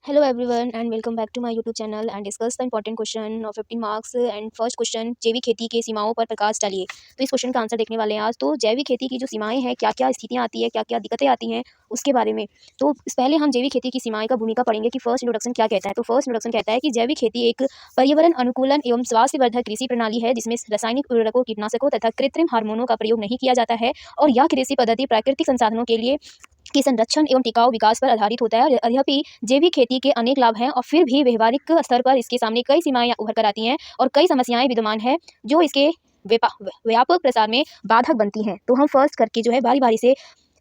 Hello everyone and welcome back to my YouTube channel and discuss the important question of 15 marks and first question जैविक खेती के सीमाओं पर प्रकाश डालिए। तो इस क्वेश्चन का आंसर देखने वाले हैं आज। तो जैविक खेती की जो सीमाएं हैं, क्या क्या स्थितियां आती है, क्या क्या दिक्कतें आती हैं, उसके बारे में। तो पहले हम जैविक खेती की सीमाएं का भूमिका पढ़ेंगे कि फर्स्ट इंट्रोडक्शन क्या कहता है। तो फर्स्ट इंट्रोडक्शन कहता है कि जैविक खेती एक पर्यावरण अनुकूलन एवं स्वास्थ्यवर्धक कृषि प्रणाली है जिसमें रासायनिक उर्वरकों, कीटनाशकों तथा कृत्रिम हार्मोनों का प्रयोग नहीं किया जाता है और यह कृषि पद्धति प्राकृतिक संसाधनों के संरक्षण एवं टिकाऊ विकास पर आधारित होता है। यद्यपि जैविक खेती के अनेक लाभ हैं और फिर भी व्यवहारिक स्तर पर इसके सामने कई सीमाएं उभर कर आती हैं और कई समस्याएं विद्यमान हैं जो इसके व्यापक प्रसार में बाधक बनती हैं। तो हम फर्स्ट करके जो है बारी बारी से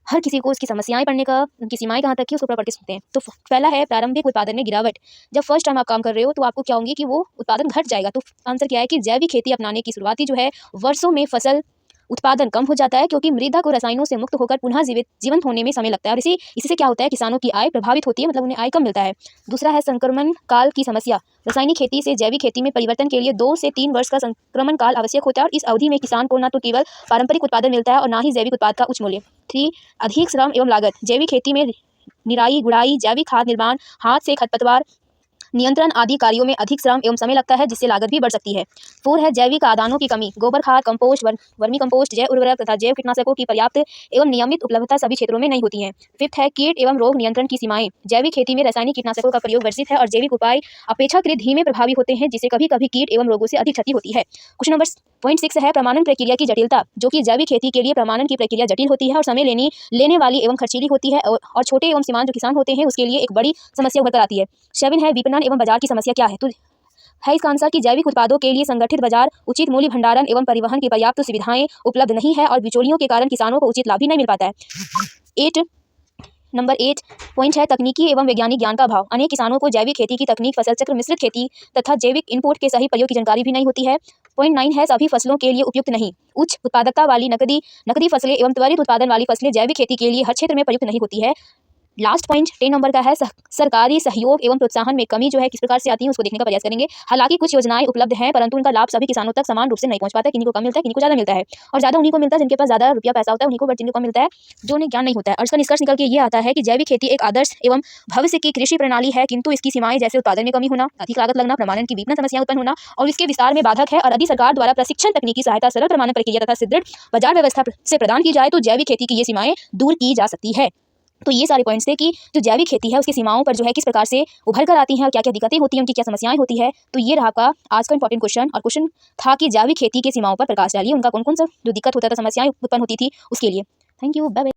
हर किसी को उसकी समस्याएं पढ़ने का, उनकी सीमाएं कहाँ तक की, उसको पढ़ के सुनते हैं। तो पहला है प्रारंभिक उत्पादन में गिरावट। जब फर्स्ट टाइम आप काम कर रहे हो तो आपको क्या होंगे कि वो उत्पादन घट जाएगा। तो आंसर क्या है कि जैविक खेती अपनाने की शुरुआती जो है वर्षों में फसल उत्पादन कम हो जाता है क्योंकि मृदा को रसायनों से मुक्त होकर पुनः जीवंत होने में समय लगता है और इसी से क्या होता है, किसानों की आय प्रभावित होती है, मतलब उन्हें आय कम मिलता है। दूसरा है संक्रमण काल की समस्या। रासायनिक खेती से जैविक खेती में परिवर्तन के लिए 2 से 3 वर्ष का संक्रमण काल आवश्यक होता है और इस अवधि में किसान को न तो केवल पारंपरिक उत्पादन मिलता है और न ही जैविक उत्पाद का उच्च मूल्य। 3 अधिक श्रम एवं लागत। जैविक खेती में निराई गुड़ाई, जैविक खाद निर्माण, हाथ से खरपतवार नियंत्रण आदि कार्यों में अधिक श्रम एवं समय लगता है जिससे लागत भी बढ़ सकती है। 4 है जैविक आदानों की कमी। गोबर खाद, कंपोस्ट, वर्मी कंपोस्ट, जैव उर्वरक तथा जैव कीटनाशकों की पर्याप्त एवं नियमित उपलब्धता सभी क्षेत्रों में नहीं होती है। 5 है कीट एवं रोग नियंत्रण की सीमाएं। जैविक खेती में रासायनिक कीटनाशकों का प्रयोग वर्जित है और जैविक उपाय अपेक्षाकृत धीमे प्रभावी होते हैं जिससे कभी कभी कीट एवं रोगों से अधिक क्षति होती है। क्वेश्चन नंबर पॉइंट 6 है प्रमाणन प्रक्रिया की जटिलता। जो कि जैविक खेती के लिए प्रमाणन की प्रक्रिया जटिल होती है और समय लेने वाली एवं खर्चीली होती है और छोटे एवं सीमांत जो किसान होते हैं उसके लिए एक बड़ी समस्या उभर कर आती है। 7 है विपणन एवं बाजार की समस्या क्या है। तो है इसका आंसर कि जैविक उत्पादों के लिए संगठित बाजार, उचित मूल्य भंडारण एवं परिवहन की पर्याप्त सुविधाएं उपलब्ध नहीं है और बिचौलियों के कारण किसानों को उचित लाभ भी नहीं मिल पाता है। नंबर 8 पॉइंट है तकनीकी एवं वैज्ञानिक ज्ञान का अभाव। अनेक किसानों को जैविक खेती की तकनीक, फसल चक्र, मिश्रित खेती तथा जैविक इनपुट के सही प्रयोग की जानकारी भी नहीं होती है। पॉइंट 9 है सभी फसलों के लिए उपयुक्त नहीं। उच्च उत्पादकता वाली नकदी फसलें एवं त्वरित उत्पादन वाली फसलें जैविक खेती के लिए हर क्षेत्र में प्रयुक्त नहीं होती है। लास्ट पॉइंट 10 नंबर का है सरकारी सहयोग एवं प्रोत्साहन में कमी जो है किस प्रकार से आती है उसको देखने का प्रयास करेंगे। हालांकि कुछ योजनाएं उपलब्ध हैं परंतु उनका लाभ सभी किसानों तक समान रूप से नहीं पहुंच पाता है। किन्हीं को कम मिलता है, किन्हीं को ज़्यादा मिलता है और ज़्यादा उन्हीं को मिलता है जिनके पास ज़्यादा रुपया पैसा होता है, उन्हीं को, बट जिनको कम मिलता है जो उन्हें ज्ञान नहीं होता है। और इसका निष्कर्ष निकल के ये आता है कि जैविक खेती एक आदर्श एवं भविष्य की कृषि प्रणाली है किंतु इसकी सीमाएं जैसे उत्पादन में कमी होना, अधिक लागत लगना, प्रमाणन की विपणन समस्या उत्पन्न होना और इसके विस्तार में बाधक है। और यदि सरकार द्वारा प्रशिक्षण, तकनीकी सहायता, सरल प्रमाणन प्रक्रिया तथा सुदृढ़ बाजार व्यवस्था से प्रदान की जाए तो जैविक खेती की ये सीमाएं दूर की जा सकती है। तो ये सारे पॉइंट्स थे कि जो जैविक खेती है उसकी सीमाओं पर जो है किस प्रकार से उभर कर आती हैं और क्या क्या दिक्कतें होती हैं, उनकी क्या समस्याएं होती है। तो ये रहा आपका आज का इंपॉर्टेंट क्वेश्चन। और क्वेश्चन था कि जैविक खेती की सीमाओं पर प्रकाश डालिए, उनका कौन कौन सा जो दिक्कत होता था, समस्याएं उत्पन्न होती थी उसके लिए। Thank you, bye bye.